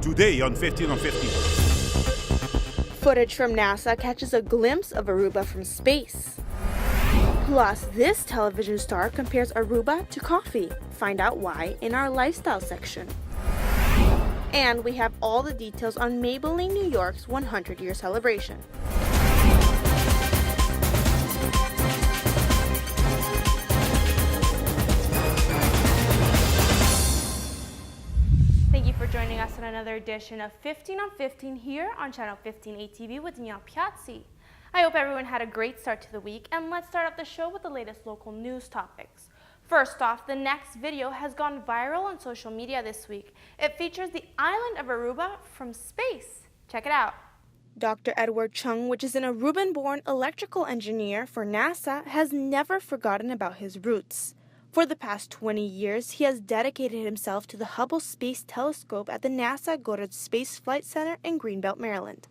today on 15 on 15. Footage from NASA catches a glimpse of Aruba from space. Plus, this television star compares Aruba to coffee. Find out why in our lifestyle section. And we have all the details on Maybelline New York's 100-year celebration. Thank you for joining us on another edition of 15 on 15 here on Channel 15 ATV with Danielle Piazzi. I hope everyone had a great start to the week, and let's start off the show with the latest local news topics. First off, the next video has gone viral on social media this week. It features the island of Aruba from space. Check it out. Dr. Edward Chung, which is an Aruban-born electrical engineer for NASA, has never forgotten about his roots. For the past 20 years, he has dedicated himself to the Hubble Space Telescope at the NASA Goddard Space Flight Center in Greenbelt, Maryland.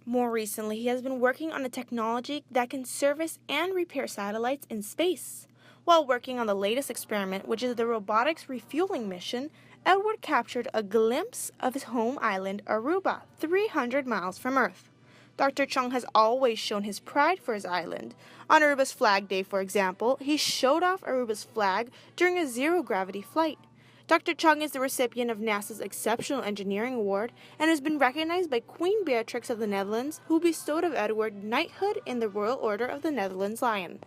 More recently, he has been working on a technology that can service and repair satellites in space. While working on the latest experiment, which is the robotics refueling mission, Edward captured a glimpse of his home island, Aruba, 300 miles from Earth. Dr. Chung has always shown his pride for his island. On Aruba's Flag Day, for example, he showed off Aruba's flag during a zero-gravity flight. Dr. Chung is the recipient of NASA's Exceptional Engineering Award and has been recognized by Queen Beatrix of the Netherlands, who bestowed of Edward knighthood in the Royal Order of the Netherlands Lion.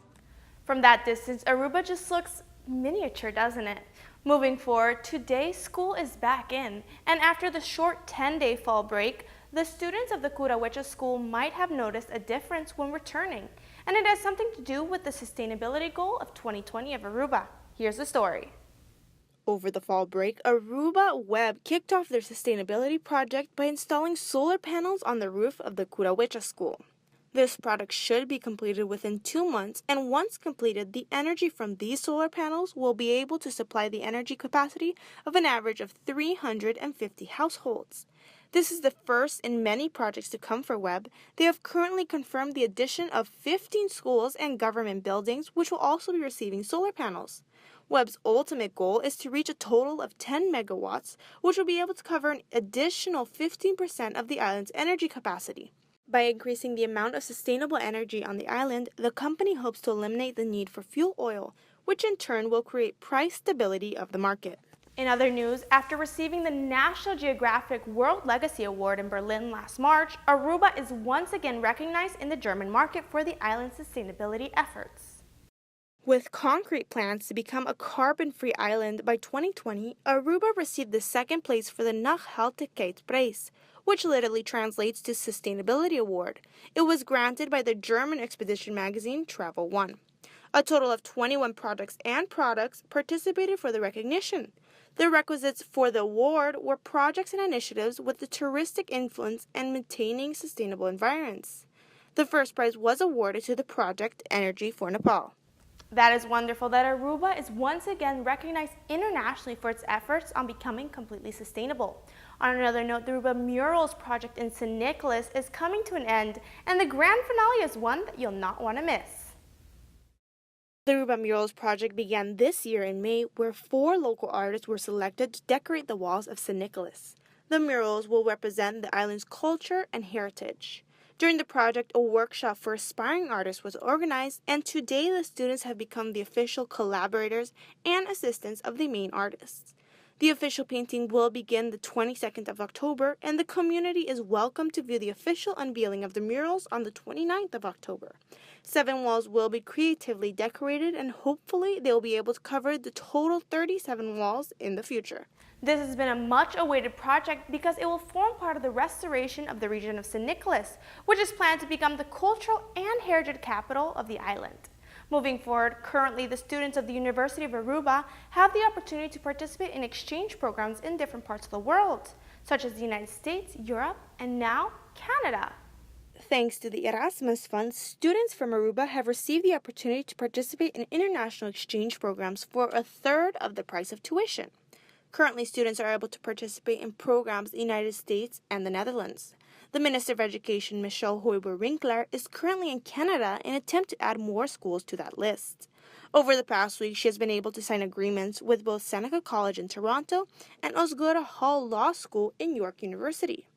From that distance, Aruba just looks miniature, doesn't it? Moving forward, today school is back in, and after the short 10-day fall break, the students of the Curahuecha School might have noticed a difference when returning, and it has something to do with the sustainability goal of 2020 of Aruba. Here's the story. Over the fall break, Aruba Web kicked off their sustainability project by installing solar panels on the roof of the Curahuecha School. This project should be completed within 2 months, and once completed, the energy from these solar panels will be able to supply the energy capacity of an average of 350 households. This is the first in many projects to come for Web. They have currently confirmed the addition of 15 schools and government buildings, which will also be receiving solar panels. Web's ultimate goal is to reach a total of 10 megawatts, which will be able to cover an additional 15% of the island's energy capacity. By increasing the amount of sustainable energy on the island, the company hopes to eliminate the need for fuel oil, which in turn will create price stability of the market. In other news, after receiving the National Geographic World Legacy Award in Berlin last March, Aruba is once again recognized in the German market for the island's sustainability efforts. With concrete plans to become a carbon-free island by 2020, Aruba received the second place for the Nachhaltigkeitspreis, which literally translates to Sustainability Award. It was granted by the German expedition magazine Travel One. A total of 21 projects and products participated for the recognition. The requisites for the award were projects and initiatives with the touristic influence and maintaining sustainable environments. The first prize was awarded to the project Energy for Nepal. That is wonderful that Aruba is once again recognized internationally for its efforts on becoming completely sustainable. On another note, the Aruba Murals project in St. Nicholas is coming to an end, and the grand finale is one that you'll not want to miss. The Aruba Murals project began this year in May, where 4 local artists were selected to decorate the walls of St. Nicholas. The murals will represent the island's culture and heritage. During the project, a workshop for aspiring artists was organized, and today the students have become the official collaborators and assistants of the main artists. The official painting will begin the 22nd of October, and the community is welcome to view the official unveiling of the murals on the 29th of October. 7 walls will be creatively decorated, and hopefully they will be able to cover the total 37 walls in the future. This has been a much-awaited project because it will form part of the restoration of the region of St. Nicholas, which is planned to become the cultural and heritage capital of the island. Moving forward, currently the students of the University of Aruba have the opportunity to participate in exchange programs in different parts of the world, such as the United States, Europe, and now Canada. Thanks to the Erasmus Fund, students from Aruba have received the opportunity to participate in international exchange programs for a third of the price of tuition. Currently, students are able to participate in programs in the United States and the Netherlands. The Minister of Education, Michelle Hoiber-Winkler, is currently in Canada in an attempt to add more schools to that list. Over the past week, she has been able to sign agreements with both Seneca College in Toronto and Osgoode Hall Law School in York University.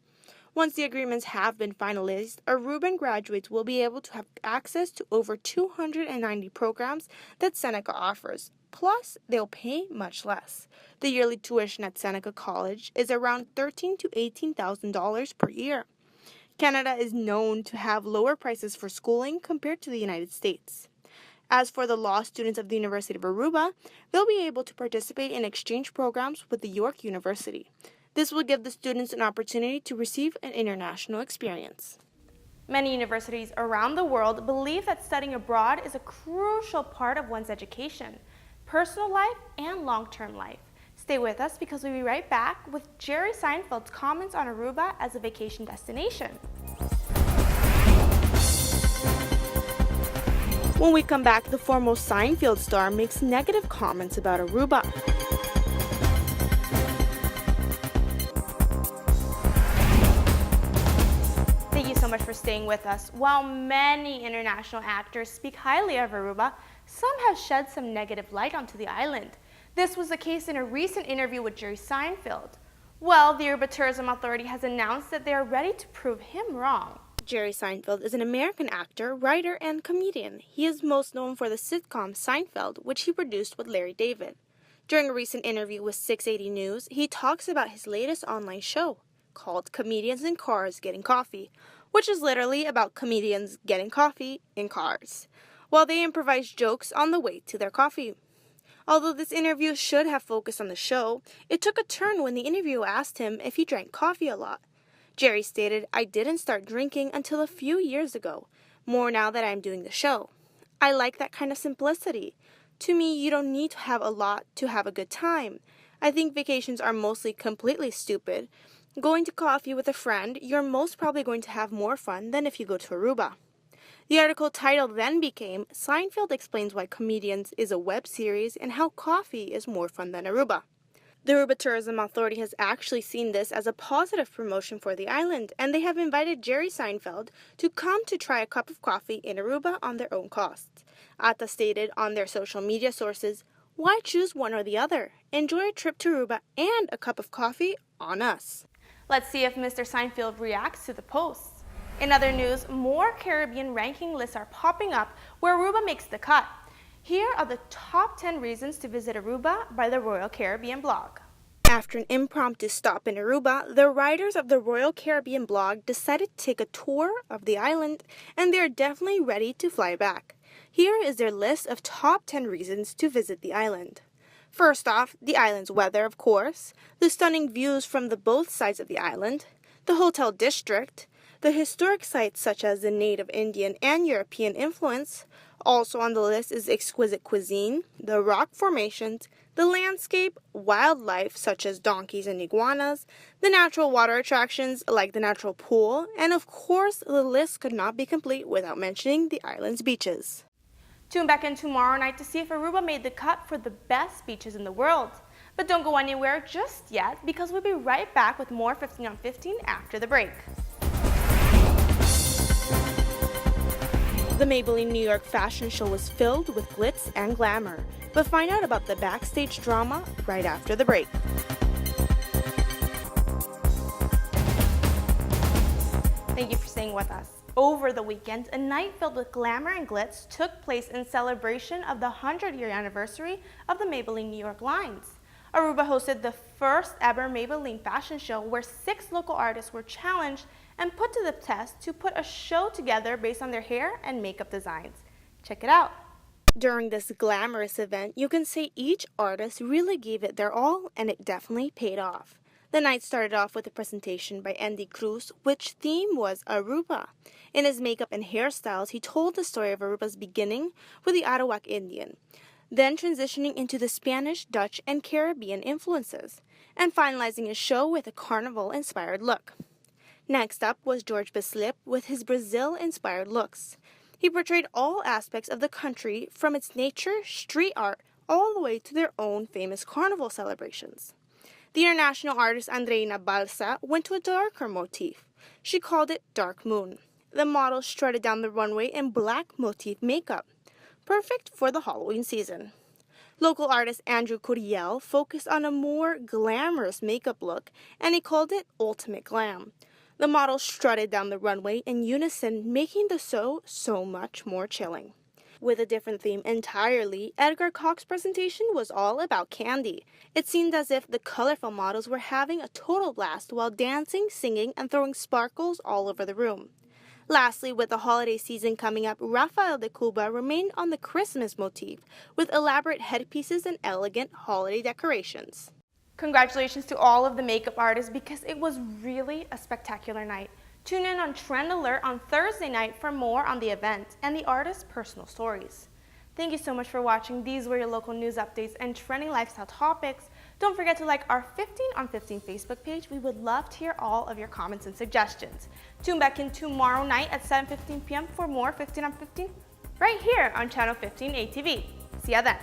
Once the agreements have been finalized, Aruban graduates will be able to have access to over 290 programs that Seneca offers. Plus, they'll pay much less. The yearly tuition at Seneca College is around $13,000 to $18,000 per year. Canada is known to have lower prices for schooling compared to the United States. As for the law students of the University of Aruba, they'll be able to participate in exchange programs with the York University. This will give the students an opportunity to receive an international experience. Many universities around the world believe that studying abroad is a crucial part of one's education, personal life, and long-term life. Stay with us because we'll be right back with Jerry Seinfeld's comments on Aruba as a vacation destination. When we come back, the foremost Seinfeld star makes negative comments about Aruba. Thank you so much for staying with us. While many international actors speak highly of Aruba, some have shed some negative light onto the island. This was the case in a recent interview with Jerry Seinfeld. Well, the Aruba Tourism Authority has announced that they are ready to prove him wrong. Jerry Seinfeld is an American actor, writer, and comedian. He is most known for the sitcom Seinfeld, which he produced with Larry David. During a recent interview with 680 News, he talks about his latest online show called Comedians in Cars Getting Coffee, which is literally about comedians getting coffee in cars, while they improvise jokes on the way to their coffee. Although this interview should have focused on the show, it took a turn when the interviewer asked him if he drank coffee a lot. Jerry stated, "I didn't start drinking until a few years ago, more now that I'm doing the show. I like that kind of simplicity. To me, you don't need to have a lot to have a good time. I think vacations are mostly completely stupid. Going to coffee with a friend, you're most probably going to have more fun than if you go to Aruba." The article title then became, "Seinfeld Explains Why Comedians" is a web series and how coffee is more fun than Aruba. The Aruba Tourism Authority has actually seen this as a positive promotion for the island, and they have invited Jerry Seinfeld to come to try a cup of coffee in Aruba on their own cost. ATA stated on their social media sources, "Why choose one or the other? Enjoy a trip to Aruba and a cup of coffee on us." Let's see if Mr. Seinfeld reacts to the posts. In other news, more Caribbean ranking lists are popping up where Aruba makes the cut. Here are the top 10 reasons to visit Aruba by the Royal Caribbean blog. After an impromptu stop in Aruba, the writers of the Royal Caribbean blog decided to take a tour of the island, and they're definitely ready to fly back. Here is their list of top 10 reasons to visit the island. First off, the island's weather, of course, the stunning views from both sides of the island, the hotel district, the historic sites such as the native Indian and European influence. Also on the list is exquisite cuisine, the rock formations, the landscape, wildlife such as donkeys and iguanas, the natural water attractions like the natural pool, and of course the list could not be complete without mentioning the island's beaches. Tune back in tomorrow night to see if Aruba made the cut for the best beaches in the world. But don't go anywhere just yet because we'll be right back with more 15 on 15 after the break. The Maybelline New York fashion show was filled with glitz and glamour, but find out about the backstage drama right after the break. Thank you for staying with us. Over the weekend, a night filled with glamour and glitz took place in celebration of the 100-year anniversary of the Maybelline New York lines. Aruba hosted the first ever Maybelline fashion show where 6 local artists were challenged and put to the test to put a show together based on their hair and makeup designs. Check it out. During this glamorous event, you can say each artist really gave it their all, and it definitely paid off. The night started off with a presentation by Andy Cruz, which theme was Aruba. In his makeup and hairstyles, he told the story of Aruba's beginning with the Arawak Indian, then transitioning into the Spanish, Dutch, and Caribbean influences, and finalizing his show with a carnival-inspired look. Next up was George Bislip with his Brazil-inspired looks. He portrayed all aspects of the country from its nature, street art, all the way to their own famous carnival celebrations. The international artist Andreina Balsa went to a darker motif. She called it Dark Moon. The model strutted down the runway in black motif makeup. perfect for the Halloween season. Local artist Andrew Curiel focused on a more glamorous makeup look, and he called it Ultimate Glam. The models strutted down the runway in unison, making the show so much more chilling. With a different theme entirely, Edgar Cox's presentation was all about candy. It seemed as if the colorful models were having a total blast while dancing, singing, and throwing sparkles all over the room. Lastly, with the holiday season coming up, Rafael de Cuba remained on the Christmas motif with elaborate headpieces and elegant holiday decorations. Congratulations to all of the makeup artists because it was really a spectacular night. Tune in on Trend Alert on Thursday night for more on the event and the artists' personal stories. Thank you so much for watching. These were your local news updates and trending lifestyle topics. Don't forget to like our 15 on 15 Facebook page. We would love to hear all of your comments and suggestions. Tune back in tomorrow night at 7:15 p.m. for more 15 on 15 right here on Channel 15 ATV. See ya then.